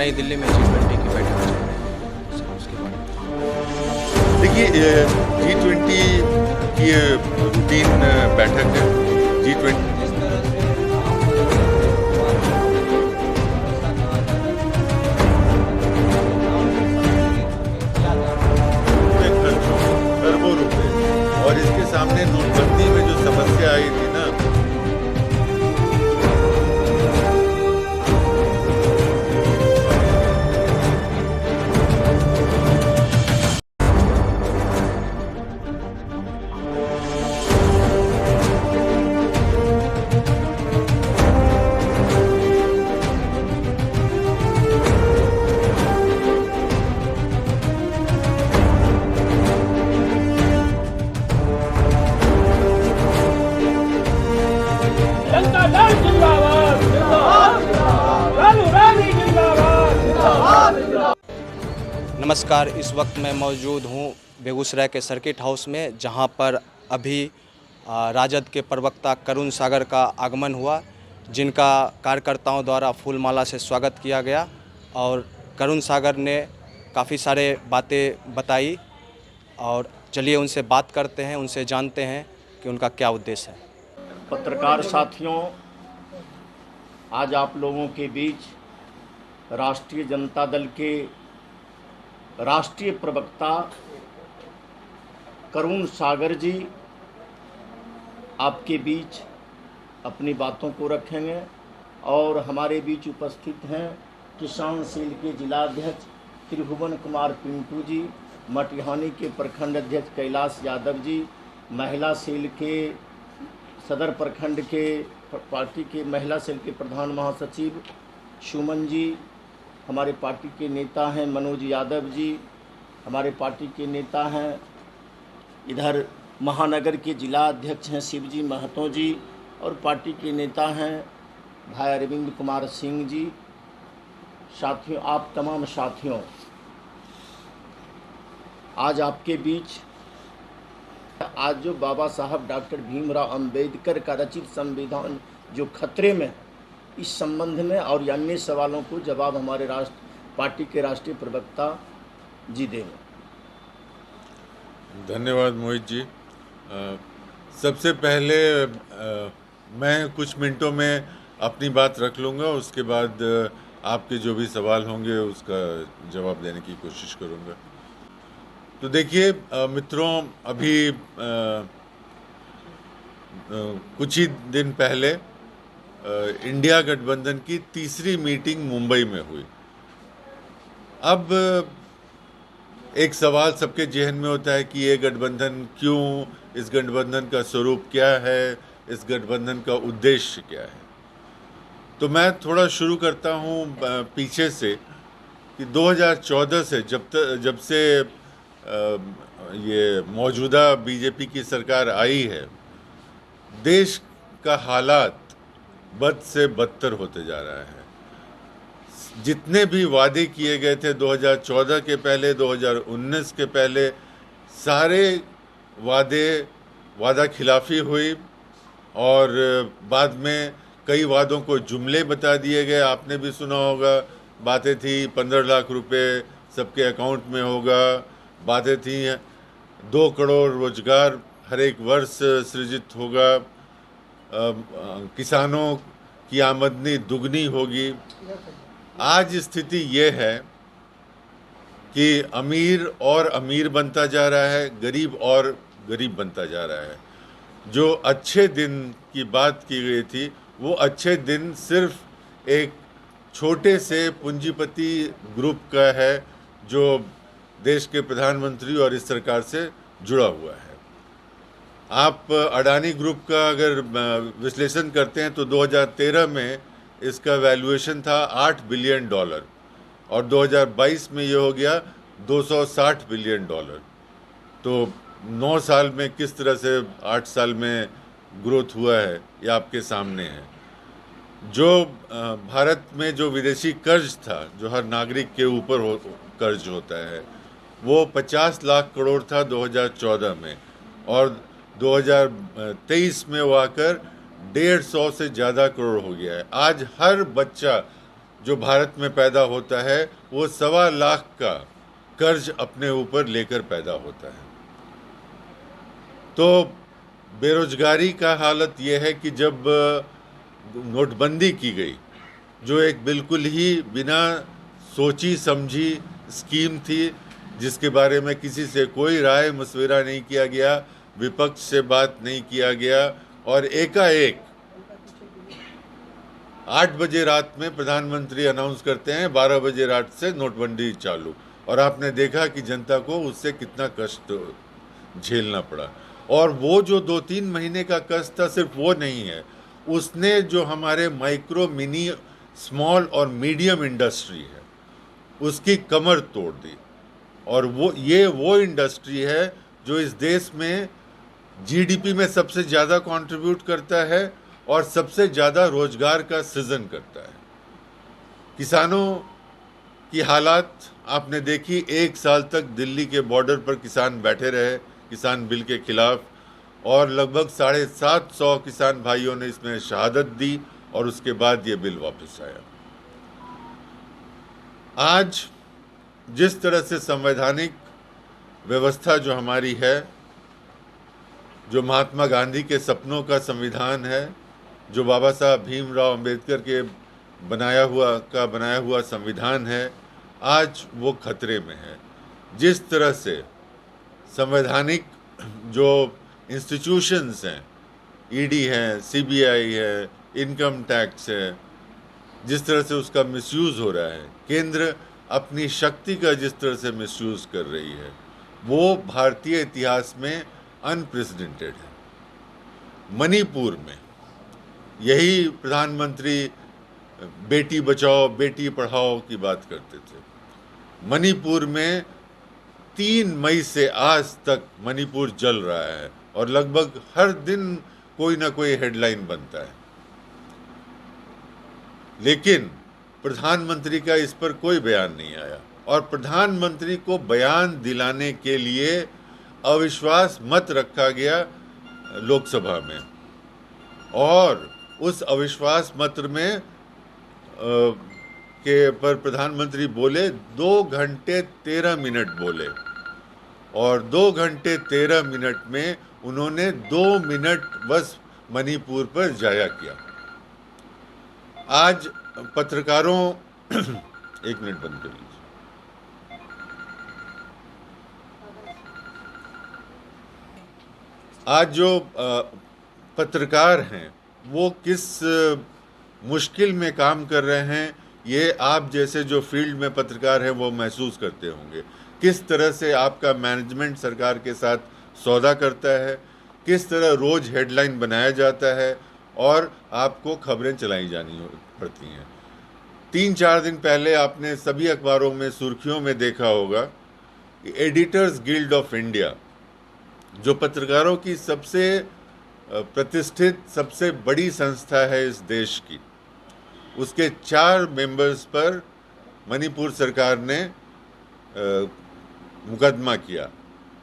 नई दिल्ली में G20 की बैठक चल रही है, सर उसके बारे में। देखिए, G20 की ये रूटीन बैठक है। G20 जिस तरह से आप किया जा रहा है। में खर्च हो अरबों रुपए, और इसके सामने नोटबंदी में जो समस्या आई थी ना, जनता दल जिंदाबाद जिंदाबाद राहुल गांधी जिंदाबाद जिंदाबाद। नमस्कार, इस वक्त मैं मौजूद हूँ बेगूसराय के सर्किट हाउस में, जहाँ पर अभी राजद के प्रवक्ता करुण सागर का आगमन हुआ, जिनका कार्यकर्ताओं द्वारा फूलमाला से स्वागत किया गया। और करुण सागर ने काफ़ी सारे बातें बताई, और चलिए उनसे बात करते हैं, उनसे जानते हैं कि उनका क्या उद्देश्य है। पत्रकार साथियों, आज आप लोगों के बीच राष्ट्रीय जनता दल के राष्ट्रीय प्रवक्ता करुण सागर जी आपके बीच अपनी बातों को रखेंगे। और हमारे बीच उपस्थित हैं किसान सेल के जिलाध्यक्ष त्रिभुवन कुमार पिंटू जी, मटिहानी के प्रखंड अध्यक्ष कैलाश यादव जी, महिला सेल के सदर प्रखंड के पार्टी के महिला सेल के प्रधान महासचिव सुमन जी, हमारे पार्टी के नेता हैं मनोज यादव जी, हमारे पार्टी के नेता हैं इधर महानगर के जिला अध्यक्ष हैं शिवजी महतो जी, और पार्टी के नेता हैं भाई अरविंद कुमार सिंह जी। साथियों, आप तमाम साथियों, आज आपके बीच आज जो बाबा साहब डॉक्टर भीमराव अंबेडकर का रचित संविधान जो खतरे में, इस संबंध में और अन्य सवालों को जवाब हमारे पार्टी के राष्ट्रीय प्रवक्ता जी देंगे। धन्यवाद मोहित जी। सबसे पहले मैं कुछ मिनटों में अपनी बात रख लूँगा, उसके बाद आपके जो भी सवाल होंगे उसका जवाब देने की कोशिश करूँगा। तो देखिए मित्रों, अभी कुछ ही दिन पहले इंडिया गठबंधन की तीसरी मीटिंग मुंबई में हुई। अब एक सवाल सबके जहन में होता है कि ये गठबंधन क्यों, इस गठबंधन का स्वरूप क्या है, इस गठबंधन का उद्देश्य क्या है। तो मैं थोड़ा शुरू करता हूँ पीछे से कि 2014 से जब से ये मौजूदा बीजेपी की सरकार आई है, देश का हालात बद से बदतर होते जा रहा है। जितने भी वादे किए गए थे 2014 के पहले, 2019 के पहले, सारे वादा खिलाफी हुई, और बाद में कई वादों को जुमले बता दिए गए। आपने भी सुना होगा, बातें थी 15 लाख रुपए सबके अकाउंट में होगा, बातें थी 2 करोड़ रोजगार हर एक वर्ष सृजित होगा, किसानों की आमदनी दुगनी होगी। आज स्थिति ये है कि अमीर और अमीर बनता जा रहा है, गरीब और गरीब बनता जा रहा है। जो अच्छे दिन की बात की गई थी, वो अच्छे दिन सिर्फ एक छोटे से पूंजीपति ग्रुप का है, जो देश के प्रधानमंत्री और इस सरकार से जुड़ा हुआ है। आप अडानी ग्रुप का अगर विश्लेषण करते हैं तो 2013 में इसका वैल्यूएशन था $8 बिलियन, और 2022 में ये हो गया $260 बिलियन। तो 9 साल में किस तरह से 8 साल में ग्रोथ हुआ है, ये आपके सामने है। जो भारत में जो विदेशी कर्ज था, जो हर नागरिक के ऊपर कर्ज होता है, वो 50 लाख करोड़ था 2014 में, और 2023 में वो आकर 150 से ज़्यादा करोड़ हो गया है। आज हर बच्चा जो भारत में पैदा होता है वो 1.25 लाख का कर्ज अपने ऊपर लेकर पैदा होता है। तो बेरोजगारी का हालत ये है कि जब नोटबंदी की गई, जो एक बिल्कुल ही बिना सोची समझी स्कीम थी, जिसके बारे में किसी से कोई राय मशविरा नहीं किया गया, विपक्ष से बात नहीं किया गया, और एकाएक 8 बजे रात में प्रधानमंत्री अनाउंस करते हैं 12 बजे रात से नोटबंदी चालू, और आपने देखा कि जनता को उससे कितना कष्ट झेलना पड़ा। और वो जो 2-3 महीने का कष्ट था, सिर्फ वो नहीं है, उसने जो हमारे माइक्रो, मिनी, स्मॉल और मीडियम इंडस्ट्री है उसकी कमर तोड़ दी। और वो इंडस्ट्री है जो इस देश में जीडीपी में सबसे ज़्यादा कंट्रीब्यूट करता है और सबसे ज़्यादा रोजगार का सृजन करता है। किसानों की हालात आपने देखी, 1 साल तक दिल्ली के बॉर्डर पर किसान बैठे रहे किसान बिल के खिलाफ, और लगभग 750 किसान भाइयों ने इसमें शहादत दी, और उसके बाद ये बिल वापस आया। आज जिस तरह से संवैधानिक व्यवस्था जो हमारी है, जो महात्मा गांधी के सपनों का संविधान है, जो बाबा साहब भीमराव अंबेडकर के बनाया हुआ संविधान है, आज वो खतरे में है। जिस तरह से संवैधानिक जो इंस्टीट्यूशंस हैं, ईडी है, सीबीआई है, इनकम टैक्स है, जिस तरह से उसका मिसयूज़ हो रहा है, केंद्र अपनी शक्ति का जिस तरह से मिसयूज़ कर रही है, वो भारतीय इतिहास में अनप्रेसिडेंटेड है। मणिपुर में यही प्रधानमंत्री बेटी बचाओ बेटी पढ़ाओ की बात करते थे। मणिपुर में 3 मई से आज तक मणिपुर जल रहा है, और लगभग हर दिन कोई ना कोई हेडलाइन बनता है, लेकिन प्रधानमंत्री का इस पर कोई बयान नहीं आया। और प्रधानमंत्री को बयान दिलाने के लिए अविश्वास मत रखा गया लोकसभा में, और उस अविश्वास मत में पर प्रधानमंत्री बोले 2 घंटे 13 मिनट बोले, और 2 घंटे 13 मिनट में उन्होंने 2 मिनट बस मणिपुर पर जाया किया। आज पत्रकारों एक मिनट बंद कर लीजिए। आज जो पत्रकार हैं वो किस मुश्किल में काम कर रहे हैं, ये आप जैसे जो फील्ड में पत्रकार हैं वो महसूस करते होंगे। किस तरह से आपका मैनेजमेंट सरकार के साथ सौदा करता है, किस तरह रोज हेडलाइन बनाया जाता है और आपको खबरें चलाई जानी पड़ती हैं। 3-4 दिन पहले आपने सभी अखबारों में सुर्खियों में देखा होगा कि एडिटर्स गिल्ड ऑफ इंडिया, जो पत्रकारों की सबसे प्रतिष्ठित सबसे बड़ी संस्था है इस देश की, उसके 4 मेंबर्स पर मणिपुर सरकार ने मुकदमा किया,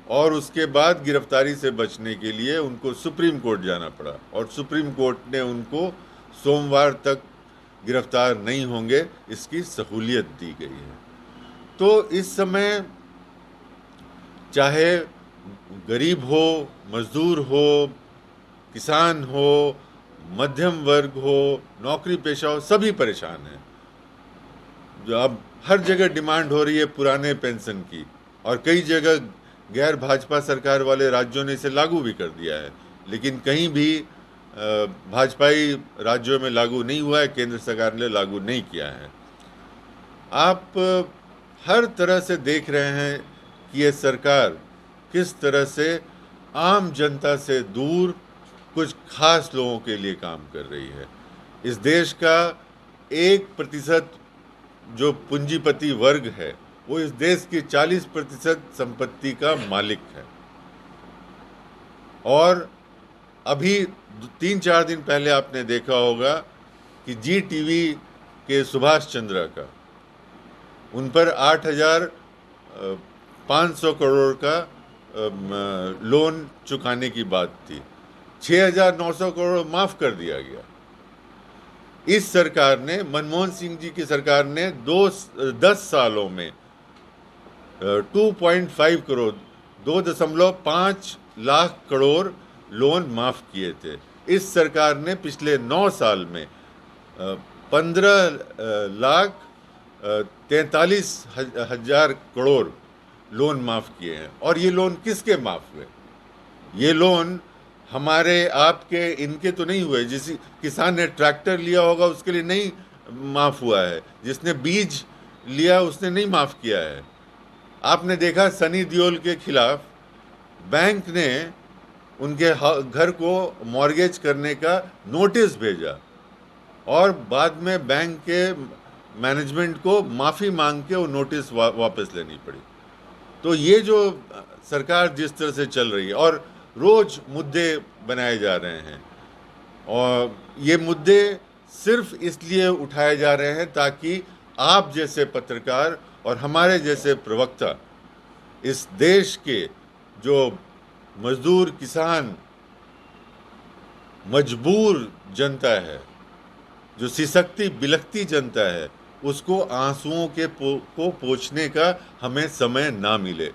और उसके बाद गिरफ्तारी से बचने के लिए उनको सुप्रीम कोर्ट जाना पड़ा, और सुप्रीम कोर्ट ने उनको सोमवार तक गिरफ्तार नहीं होंगे इसकी सहूलियत दी गई है। तो इस समय चाहे गरीब हो, मजदूर हो, किसान हो, मध्यम वर्ग हो, नौकरी पेशा हो, सभी परेशान हैं। जो अब हर जगह डिमांड हो रही है पुराने पेंशन की, और कई जगह गैर भाजपा सरकार वाले राज्यों ने इसे लागू भी कर दिया है, लेकिन कहीं भी भाजपाई राज्यों में लागू नहीं हुआ है, केंद्र सरकार ने लागू नहीं किया है। आप हर तरह से देख रहे हैं कि ये सरकार किस तरह से आम जनता से दूर कुछ खास लोगों के लिए काम कर रही है। इस देश का 1% जो पूंजीपति वर्ग है वो इस देश की 40% संपत्ति का मालिक है। और अभी 3-4 दिन पहले आपने देखा होगा कि जी टीवी के सुभाष चंद्रा का, उन पर 8,500 करोड़ का लोन चुकाने की बात थी, 6,900 करोड़ माफ कर दिया गया। इस सरकार ने, मनमोहन सिंह जी की सरकार ने 10 सालों में 2.5 करोड़ 2.5 लाख करोड़ लोन माफ किए थे। इस सरकार ने पिछले 9 साल में 15,43,000 करोड़ लोन माफ किए हैं। और ये लोन किसके माफ हुए? ये लोन हमारे आपके इनके तो नहीं हुए। जिस किसान ने ट्रैक्टर लिया होगा उसके लिए नहीं माफ हुआ है, जिसने बीज लिया उसने नहीं माफ किया है। आपने देखा सनी देओल के खिलाफ बैंक ने उनके घर को मॉर्गेज करने का नोटिस भेजा और बाद में बैंक के मैनेजमेंट को माफ़ी मांग के वो नोटिस वापस लेनी पड़ी। तो ये जो सरकार जिस तरह से चल रही है और रोज मुद्दे बनाए जा रहे हैं, और ये मुद्दे सिर्फ इसलिए उठाए जा रहे हैं ताकि आप जैसे पत्रकार और हमारे जैसे प्रवक्ता इस देश के जो मजदूर, किसान, मजबूर जनता है, जो सिसकती बिलखती जनता है, उसको आंसुओं के को पोंछने का हमें समय ना मिले,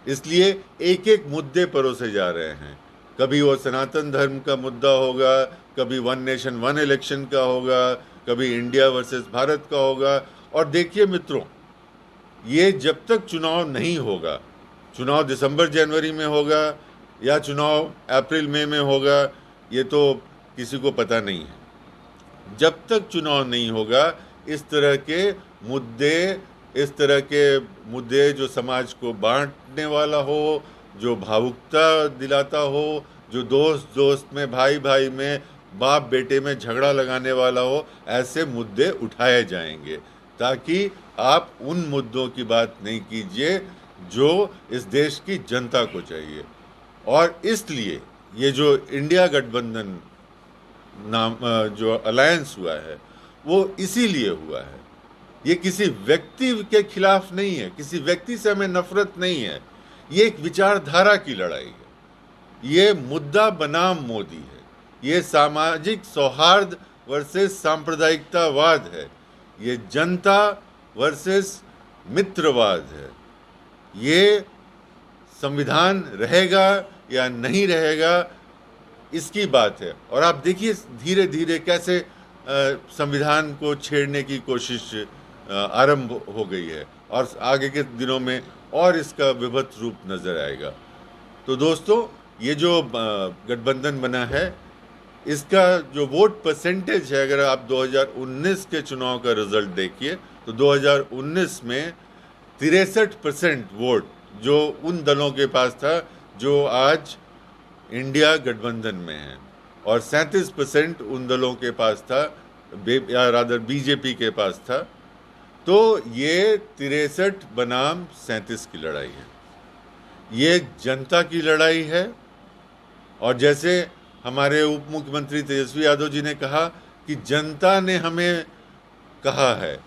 इसलिए एक एक मुद्दे परोसे जा रहे हैं। कभी वो सनातन धर्म का मुद्दा होगा, कभी वन नेशन वन इलेक्शन का होगा, कभी इंडिया वर्सेस भारत का होगा। और देखिए मित्रों, ये जब तक चुनाव नहीं होगा, चुनाव दिसंबर जनवरी में होगा या चुनाव अप्रैल मई में होगा, ये तो किसी को पता नहीं है। जब तक चुनाव नहीं होगा, इस तरह के मुद्दे जो समाज को बांटने वाला हो, जो भावुकता दिलाता हो, जो दोस्त में, भाई में, बाप बेटे में झगड़ा लगाने वाला हो, ऐसे मुद्दे उठाए जाएंगे ताकि आप उन मुद्दों की बात नहीं कीजिए जो इस देश की जनता को चाहिए। और इसलिए ये जो इंडिया गठबंधन नाम जो अलायंस हुआ है वो इसीलिए हुआ है। ये किसी व्यक्ति के खिलाफ नहीं है, किसी व्यक्ति से हमें नफरत नहीं है, ये एक विचारधारा की लड़ाई है। ये मुद्दा बनाम मोदी है, ये सामाजिक सौहार्द वर्सेस सांप्रदायिकतावाद है, ये जनता वर्सेस मित्रवाद है। ये संविधान रहेगा या नहीं रहेगा इसकी बात है। और आप देखिए धीरे धीरे कैसे संविधान को छेड़ने की कोशिश आरंभ हो गई है और आगे के दिनों में और इसका विभत्स रूप नजर आएगा। तो दोस्तों, ये जो गठबंधन बना है, इसका जो वोट परसेंटेज है, अगर आप 2019 के चुनाव का रिजल्ट देखिए तो 2019 में 63% वोट जो उन दलों के पास था जो आज इंडिया गठबंधन में है, और 37% उन दलों के पास था, या रादर बीजेपी के पास था। तो ये 63 बनाम 37 की लड़ाई है, ये जनता की लड़ाई है। और जैसे हमारे उप मुख्यमंत्री तेजस्वी यादव जी ने कहा कि जनता ने हमें कहा है,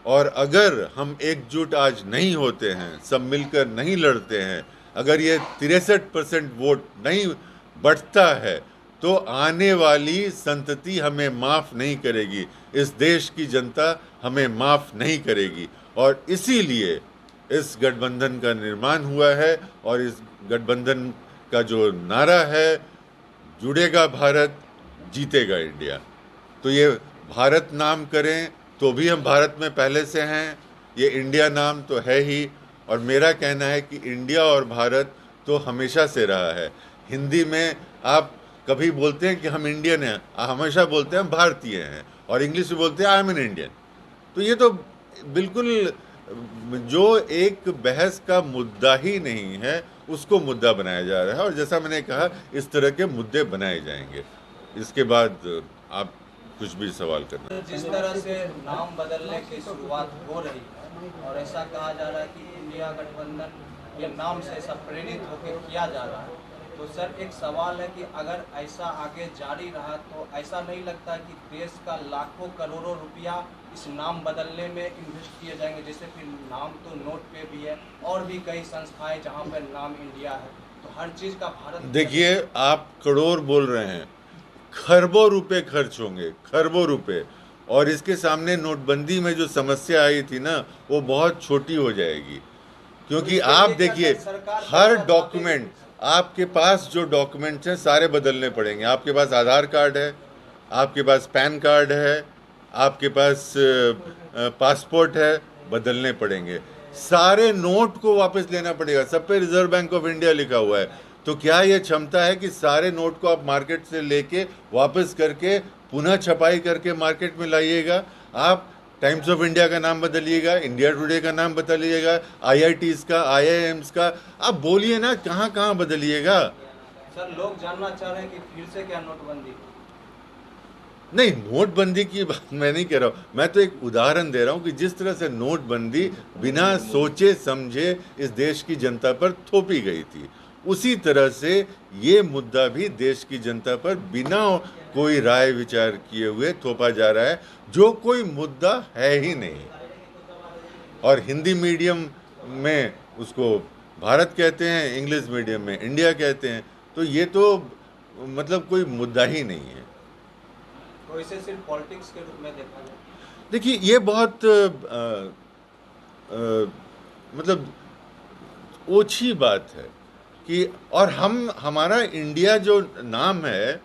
और अगर हम एकजुट आज नहीं होते हैं, सब मिलकर नहीं लड़ते हैं, अगर ये 63% वोट नहीं बढ़ता है तो आने वाली संतति हमें माफ़ नहीं करेगी, इस देश की जनता हमें माफ़ नहीं करेगी। और इसीलिए इस गठबंधन का निर्माण हुआ है, और इस गठबंधन का जो नारा है, जुड़ेगा भारत, जीतेगा इंडिया। तो ये भारत नाम करें तो भी हम भारत में पहले से हैं, ये इंडिया नाम तो है ही। और मेरा कहना है कि इंडिया और भारत तो हमेशा से रहा है। हिंदी में आप कभी बोलते हैं कि हम इंडियन हैं, हमेशा बोलते हैं हम भारतीय हैं, और इंग्लिश में बोलते हैं आई एम एन इंडियन। तो ये तो बिल्कुल जो एक बहस का मुद्दा ही नहीं है उसको मुद्दा बनाया जा रहा है। और जैसा मैंने कहा, इस तरह के मुद्दे बनाए जाएंगे। इसके बाद आप कुछ भी सवाल करना। जिस तरह से नाम बदलने की शुरुआत हो रही है और ऐसा कहा जा रहा है कि इंडिया गठबंधन के नाम से सब प्रेरित होकर किया जा रहा है, तो सर एक सवाल है कि अगर ऐसा आगे जारी रहा तो ऐसा नहीं लगता कि देश का लाखों करोड़ों रुपया इस नाम बदलने में इन्वेस्ट किए जाएंगे? जैसे फिर नाम तो नोट पे भी है और भी कई संस्थाएं जहां पर नाम इंडिया है, तो हर चीज़ का भारत। देखिए, आप करोड़ बोल रहे हैं, खरबों रुपए खर्च होंगे, खरबों रुपए। और इसके सामने नोटबंदी में जो समस्या आई थी ना, वो बहुत छोटी हो जाएगी। क्योंकि आप देखिए, हर डॉक्यूमेंट, आपके पास जो डॉक्यूमेंट्स हैं सारे बदलने पड़ेंगे। आपके पास आधार कार्ड है, आपके पास पैन कार्ड है, आपके पास पासपोर्ट है, बदलने पड़ेंगे। सारे नोट को वापस लेना पड़ेगा। सब पे रिजर्व बैंक ऑफ इंडिया लिखा हुआ है। तो क्या ये क्षमता है कि सारे नोट को आप मार्केट से लेके वापस करके पुनः छपाई करके मार्केट में लाइएगा? आप टाइम्स ऑफ इंडिया का नाम बदलिएगा, इंडिया टुडे का नाम बदलिएगा, IITs का, IIMs का, आप बोलिए ना कहाँ कहाँ बदलिएगा? सर, लोग जानना चाह रहे हैं कि फिर से क्या नोटबंदी? नहीं, नोटबंदी की बात मैं नहीं कह रहा हूँ। मैं तो एक उदाहरण दे रहा हूँ कि जिस तरह से नोटबंदी बिना सोचे समझे इस देश की जनता पर थोपी गई थी, उसी तरह से ये मुद्दा भी देश की जनता पर बिना कोई राय विचार किए हुए थोपा जा रहा है, जो कोई मुद्दा है ही नहीं। और हिंदी मीडियम में उसको भारत कहते हैं, इंग्लिश मीडियम में इंडिया कहते हैं। तो ये तो मतलब कोई मुद्दा ही नहीं है। तो इसे सिर्फ पॉलिटिक्स के रूप में देखा जाए? देखिए, ये बहुत मतलब ओछी बात है कि, और हमारा इंडिया जो नाम है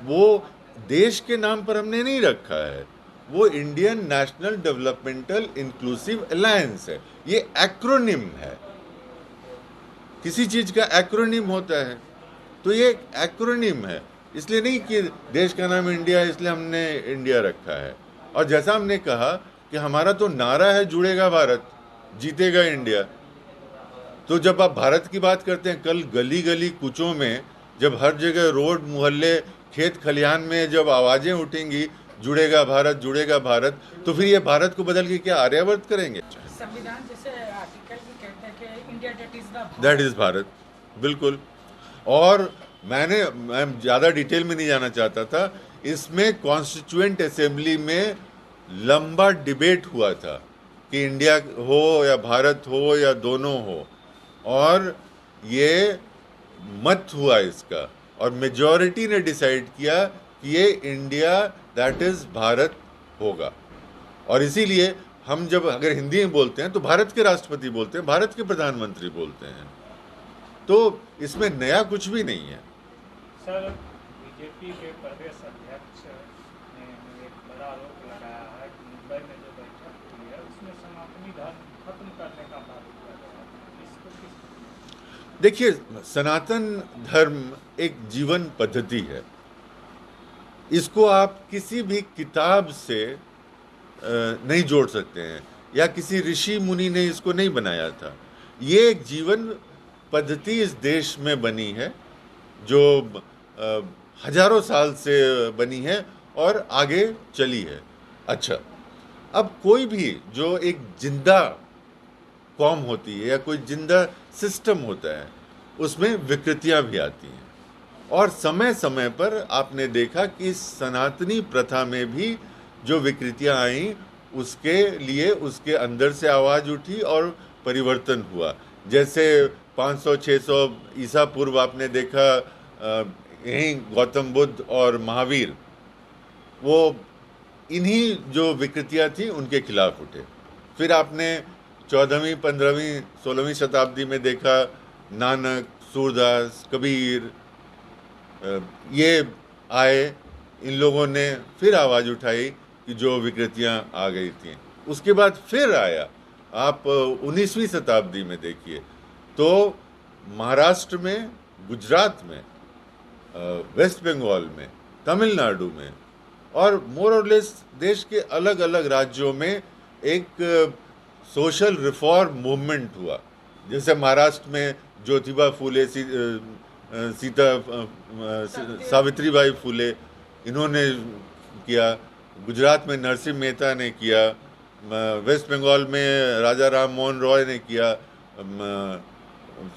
वो देश के नाम पर हमने नहीं रखा है। वो Indian national developmental inclusive alliance है। ये एक्रोनिम है, किसी चीज का एक्रोनिम होता है, तो ये एक एक्रोनिम है। इसलिए नहीं कि देश का नाम इंडिया है इसलिए हमने इंडिया रखा है। और जैसा हमने कहा कि हमारा तो नारा है, जुड़ेगा भारत, जीतेगा इंडिया। तो जब आप भारत की बात करते हैं, कल गली गली कूचों में जब हर जगह रोड, मोहल्ले, खेत खलिहान में जब आवाजें उठेंगी जुड़ेगा भारत, जुड़ेगा भारत, तो फिर ये भारत को बदल के क्या आर्यावर्त करेंगे? संविधान जैसे आर्टिकल भी कहते हैं कि इंडिया दैट इज भारत, बिल्कुल। और मैं ज़्यादा डिटेल में नहीं जाना चाहता था। इसमें कॉन्स्टिट्यूएंट असेंबली में लंबा डिबेट हुआ था कि इंडिया हो या भारत हो या दोनों हो, और ये मत हुआ इसका, और मेजॉरिटी ने डिसाइड किया कि ये इंडिया दैट इज भारत होगा। और इसीलिए हम जब अगर हिंदी में बोलते हैं तो भारत के राष्ट्रपति बोलते हैं, भारत के प्रधानमंत्री बोलते हैं। तो इसमें नया कुछ भी नहीं है। सर, बीजेपी के प्रदेश अध्यक्ष ने एक बड़ा आरोप लगाया है कि मुंबई में जो बैठक हुई है उसमें सनातनी धर्म खत्म करने का बात किया गया। इसको किस? देखिए, सनातन धर्म एक जीवन पद्धति है। इसको आप किसी भी किताब से नहीं जोड़ सकते हैं, या किसी ऋषि मुनि ने इसको नहीं बनाया था। ये एक जीवन पद्धति इस देश में बनी है जो हजारों साल से बनी है और आगे चली है। अच्छा, अब कोई भी जो एक जिंदा कौम होती है या कोई जिंदा सिस्टम होता है, उसमें विकृतियां भी आती हैं। और समय समय पर आपने देखा कि सनातनी प्रथा में भी जो विकृतियां आई, उसके लिए उसके अंदर से आवाज़ उठी और परिवर्तन हुआ। जैसे 500-600 ईसा पूर्व आपने देखा यहीं गौतम बुद्ध और महावीर, वो इन्हीं जो विकृतियां थी उनके खिलाफ उठे। फिर आपने 14वीं, 15वीं, 16वीं शताब्दी में देखा नानक, सूरदास, कबीर, ये आए, इन लोगों ने फिर आवाज़ उठाई कि जो विकृतियां आ गई थी। उसके बाद फिर आया, आप 19वीं शताब्दी में देखिए तो महाराष्ट्र में, गुजरात में, वेस्ट बंगाल में, तमिलनाडु में और मोर और लेस देश के अलग अलग राज्यों में एक सोशल रिफॉर्म मूवमेंट हुआ। जैसे महाराष्ट्र में ज्योतिबा फूले, सावित्रीबाई फूले, इन्होंने किया। गुजरात में नरसिंह मेहता ने किया। वेस्ट बंगाल में राजा राम मोहन रॉय ने किया।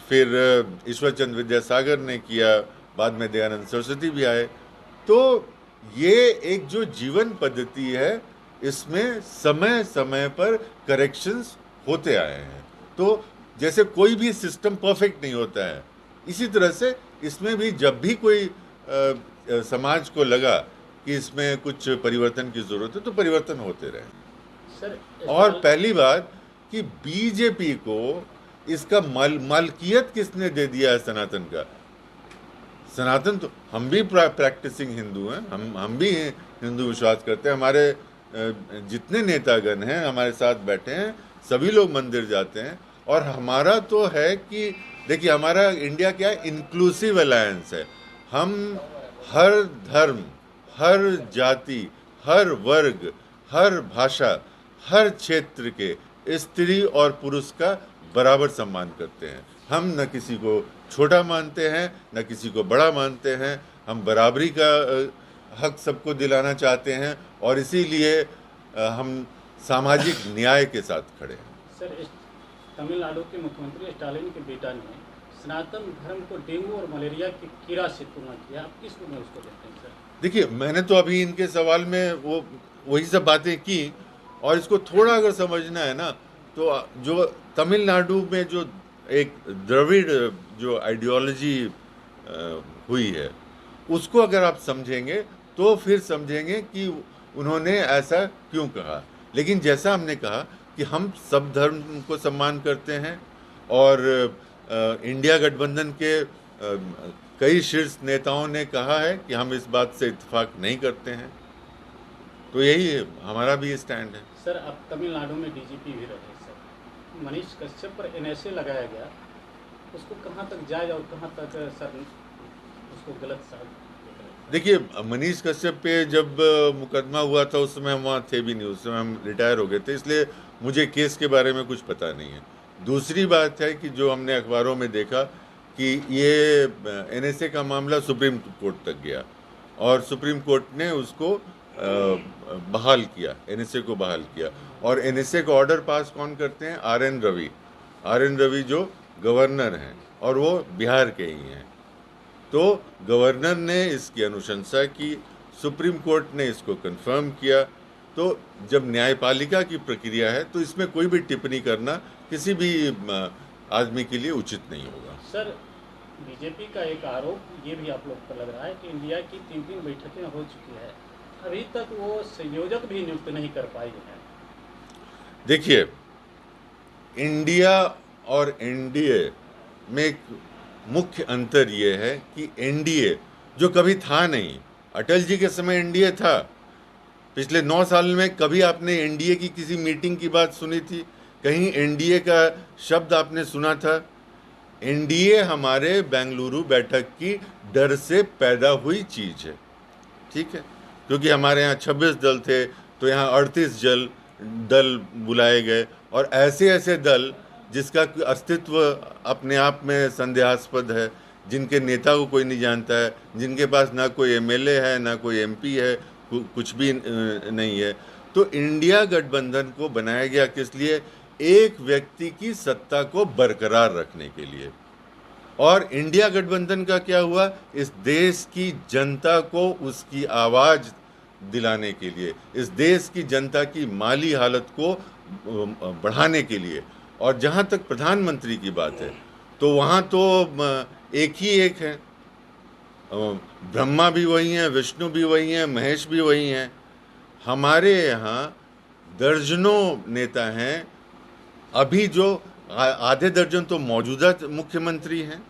फिर ईश्वरचंद विद्यासागर ने किया। बाद में दयानंद सरस्वती भी आए। तो ये एक जो जीवन पद्धति है, इसमें समय समय पर करेक्शंस होते आए हैं। तो जैसे कोई भी सिस्टम परफेक्ट नहीं होता है, इसी तरह से इसमें भी जब भी कोई समाज को लगा कि इसमें कुछ परिवर्तन की ज़रूरत है, तो परिवर्तन होते रहे। सर और पहली बात कि बीजेपी को इसका मालकियत किसने दे दिया है सनातन का? सनातन तो हम भी प्रैक्टिसिंग हिंदू हैं, हम भी हिंदू विश्वास करते हैं। हमारे जितने नेतागण हैं हमारे साथ बैठे हैं, सभी लोग मंदिर जाते हैं। और हमारा तो है कि देखिए, हमारा इंडिया क्या है, इंक्लूसिव अलायंस है। हम हर धर्म, हर जाति, हर वर्ग, हर भाषा, हर क्षेत्र के स्त्री और पुरुष का बराबर सम्मान करते हैं। हम न किसी को छोटा मानते हैं, न किसी को बड़ा मानते हैं। हम बराबरी का हक सबको दिलाना चाहते हैं, और इसीलिए हम सामाजिक न्याय के साथ खड़े हैं। सर, तमिलनाडु के मुख्यमंत्री स्टालिन के बेटा ने सनातन धर्म को डेंगू और मलेरिया की कीड़ा से तुलना किया। आप किस रूप में उसको देखते हैं सर? देखिए, मैंने तो अभी इनके सवाल में वही सब बातें की, और इसको थोड़ा अगर समझना है ना, तो जो तमिलनाडु में जो एक द्रविड़ जो आइडियोलॉजी हुई है, उसको अगर आप समझेंगे तो फिर समझेंगे कि उन्होंने ऐसा क्यों कहा। लेकिन जैसा हमने कहा कि हम सब धर्म को सम्मान करते हैं, और इंडिया गठबंधन के कई शीर्ष नेताओं ने कहा है कि हम इस बात से इत्तेफाक नहीं करते हैं। तो यही हमारा भी स्टैंड है। सर, अब तमिलनाडु में डीजीपी भी रहे सर, मनीष कश्यप पर एनएसए लगाया गया, उसको कहाँ तक जाए और कहाँ तक सर उसको गलत साबित? देखिए, मनीष कश्यप पे जब मुकदमा हुआ था उस समय हम वहाँ थे भी नहीं, उस समय हम रिटायर हो गए थे, इसलिए मुझे केस के बारे में कुछ पता नहीं है। दूसरी बात है कि जो हमने अखबारों में देखा कि ये एनएसए का मामला सुप्रीम कोर्ट तक गया, और सुप्रीम कोर्ट ने उसको बहाल किया, एनएसए को बहाल किया। और एनएसए का ऑर्डर पास कौन करते हैं? आर.एन. रवि जो गवर्नर हैं, और वो बिहार के ही हैं। तो गवर्नर ने इसकी अनुशंसा की, सुप्रीम कोर्ट ने इसको कंफर्म किया। तो जब न्यायपालिका की प्रक्रिया है तो इसमें कोई भी टिप्पणी करना किसी भी आदमी के लिए उचित नहीं होगा। सर, बीजेपी का एक आरोप ये भी आप लोग पर लग रहा है कि इंडिया की 3 बैठकें हो चुकी है, अभी तक वो संयोजक भी नियुक्त नहीं कर पाई है। देखिए, इंडिया और एनडीए में एक मुख्य अंतर ये है कि एनडीए जो कभी था नहीं, अटल जी के समय एनडीए था, पिछले 9 साल में कभी आपने एनडीए की किसी मीटिंग की बात सुनी थी? कहीं एनडीए का शब्द आपने सुना था? एनडीए हमारे बेंगलुरु बैठक की डर से पैदा हुई चीज़ है, ठीक है? क्योंकि हमारे यहाँ 26 दल थे, तो यहाँ 38 दल बुलाए गए, और ऐसे ऐसे दल जिसका अस्तित्व अपने आप में संदेहास्पद है, जिनके नेता को कोई नहीं जानता है, जिनके पास ना कोई एमएलए है, ना कोई एमपी है, कुछ भी नहीं है। तो इंडिया गठबंधन को बनाया गया किस लिए? एक व्यक्ति की सत्ता को बरकरार रखने के लिए। और इंडिया गठबंधन का क्या हुआ? इस देश की जनता को उसकी आवाज़ दिलाने के लिए, इस देश की जनता की माली हालत को बढ़ाने के लिए। और जहाँ तक प्रधानमंत्री की बात है, तो वहाँ तो एक ही एक है, ब्रह्मा भी वही हैं, विष्णु भी वही हैं, महेश भी वही हैं। हमारे यहाँ दर्जनों नेता हैं, अभी जो आधे दर्जन तो मौजूदा मुख्यमंत्री हैं,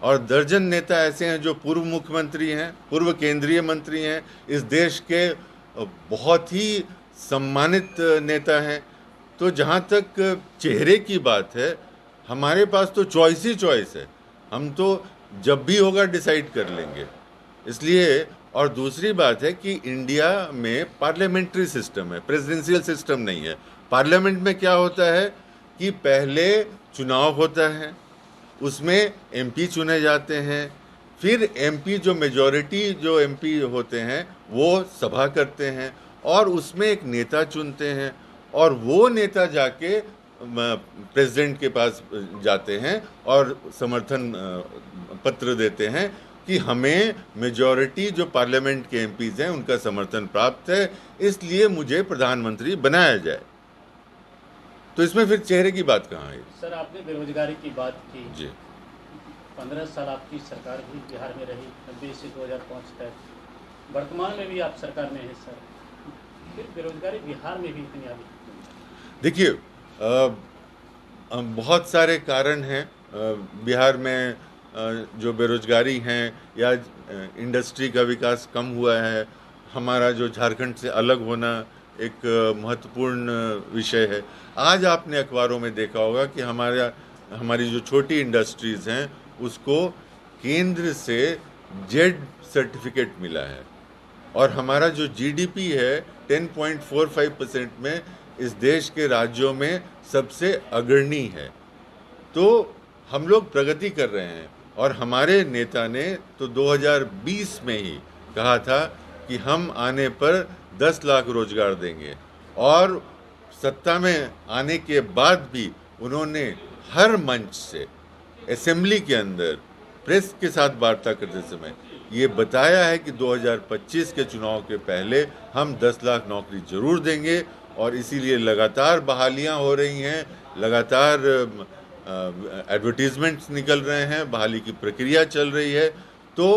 और दर्जन नेता ऐसे हैं जो पूर्व मुख्यमंत्री हैं, पूर्व केंद्रीय मंत्री हैं, इस देश के बहुत ही सम्मानित नेता हैं। तो जहाँ तक चेहरे की बात है, हमारे पास तो चॉइस ही चॉइस है, हम तो जब भी होगा डिसाइड कर लेंगे। इसलिए, और दूसरी बात है कि इंडिया में पार्लियामेंट्री सिस्टम है, प्रेसिडेंशियल सिस्टम नहीं है। पार्लियामेंट में क्या होता है कि पहले चुनाव होता है, उसमें एमपी चुने जाते हैं, फिर एमपी जो मेजॉरिटी जो एमपी होते हैं वो सभा करते हैं, और उसमें एक नेता चुनते हैं, और वो नेता जाके प्रेसिडेंट के पास जाते हैं और समर्थन पत्र देते हैं कि हमें मेजॉरिटी जो पार्लियामेंट के एमपीज़ हैं उनका समर्थन प्राप्त है, इसलिए मुझे प्रधानमंत्री बनाया जाए। तो इसमें फिर चेहरे की बात कहाँ है? सर, आपने बेरोजगारी की बात की जी। 15 साल आपकी सरकार भी बिहार में रही, 90 से 2005 तक। वर्तमान में भी आप सरकार में हैं सर, फिर बेरोजगारी बिहार में भी इतनी आ गई। देखिए, बहुत सारे कारण हैं बिहार में जो बेरोजगारी हैं या इंडस्ट्री का विकास कम हुआ है। हमारा जो झारखंड से अलग होना एक महत्वपूर्ण विषय है। आज आपने अखबारों में देखा होगा कि हमारी जो छोटी इंडस्ट्रीज़ हैं उसको केंद्र से जेड सर्टिफिकेट मिला है और हमारा जो जीडीपी है 10.45% में इस देश के राज्यों में सबसे अग्रणी है। तो हम लोग प्रगति कर रहे हैं और हमारे नेता ने तो 2020 में ही कहा था कि हम आने पर 10 लाख रोजगार देंगे और सत्ता में आने के बाद भी उन्होंने हर मंच से, असेंबली के अंदर, प्रेस के साथ वार्ता करते समय ये बताया है कि 2025 के चुनाव के पहले हम 10 लाख नौकरी जरूर देंगे और इसीलिए लगातार बहालियां हो रही हैं, लगातार एडवर्टीजमेंट्स निकल रहे हैं, बहाली की प्रक्रिया चल रही है। तो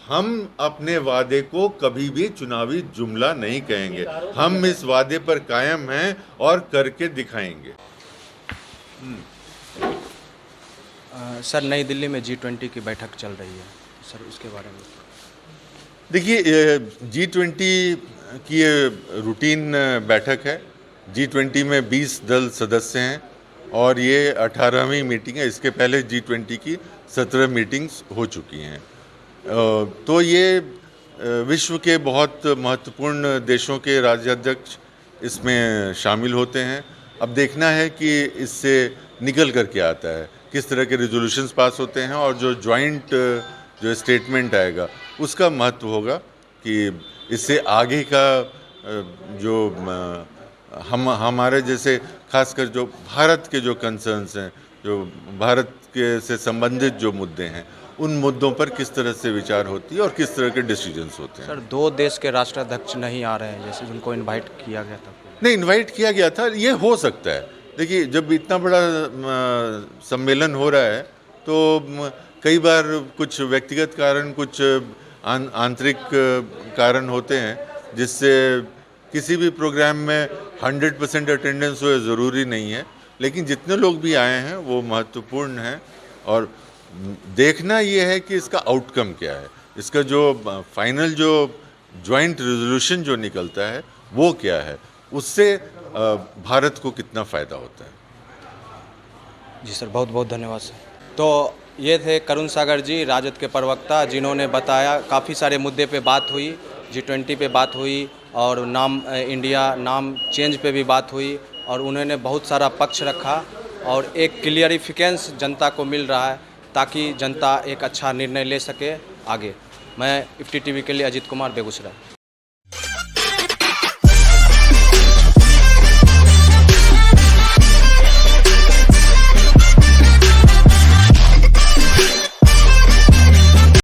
हम अपने वादे को कभी भी चुनावी जुमला नहीं कहेंगे, हम इस वादे पर कायम हैं और करके दिखाएंगे। सर, नई दिल्ली में G20 की बैठक चल रही है सर, उसके बारे में। देखिए, G20 की ये रूटीन बैठक है। G20 में 20 दल सदस्य हैं और ये 18वीं मीटिंग है। इसके पहले G20 की 17 मीटिंग्स हो चुकी हैं। तो ये विश्व के बहुत महत्वपूर्ण देशों के राज्याध्यक्ष इसमें शामिल होते हैं। अब देखना है कि इससे निकल कर के आता है, किस तरह के रेजोल्यूशंस पास होते हैं और जो जॉइंट जो स्टेटमेंट आएगा उसका महत्व होगा कि इससे आगे का जो हमारे जैसे खासकर जो भारत के जो कंसर्न्स हैं, जो भारत के से संबंधित जो मुद्दे हैं, उन मुद्दों पर किस तरह से विचार होती है और किस तरह के डिसीजंस होते हैं। सर, 2 देश के राष्ट्राध्यक्ष नहीं आ रहे हैं, जैसे उनको इनवाइट किया गया था। नहीं, इनवाइट किया गया था, ये हो सकता है। देखिए, जब इतना बड़ा सम्मेलन हो रहा है तो कई बार कुछ व्यक्तिगत कारण, कुछ आंतरिक कारण होते हैं जिससे किसी भी प्रोग्राम में 100% अटेंडेंस हो ज़रूरी नहीं है। लेकिन जितने लोग भी आए हैं वो महत्वपूर्ण हैं और देखना ये है कि इसका आउटकम क्या है, इसका जो फाइनल जो जॉइंट रेजोल्यूशन जो निकलता है वो क्या है, उससे भारत को कितना फ़ायदा होता है। जी सर, बहुत बहुत धन्यवाद सर। तो ये थे करुण सागर जी, राजद के प्रवक्ता, जिन्होंने बताया काफ़ी सारे मुद्दे पे बात हुई, G20 पे बात हुई और नाम इंडिया नाम चेंज पे भी बात हुई और उन्होंने बहुत सारा पक्ष रखा और एक क्लियरिफिकेंस जनता को मिल रहा है ताकि जनता एक अच्छा निर्णय ले सके आगे। मैं IFTTV के लिए अजीत कुमार, बेगूसराय।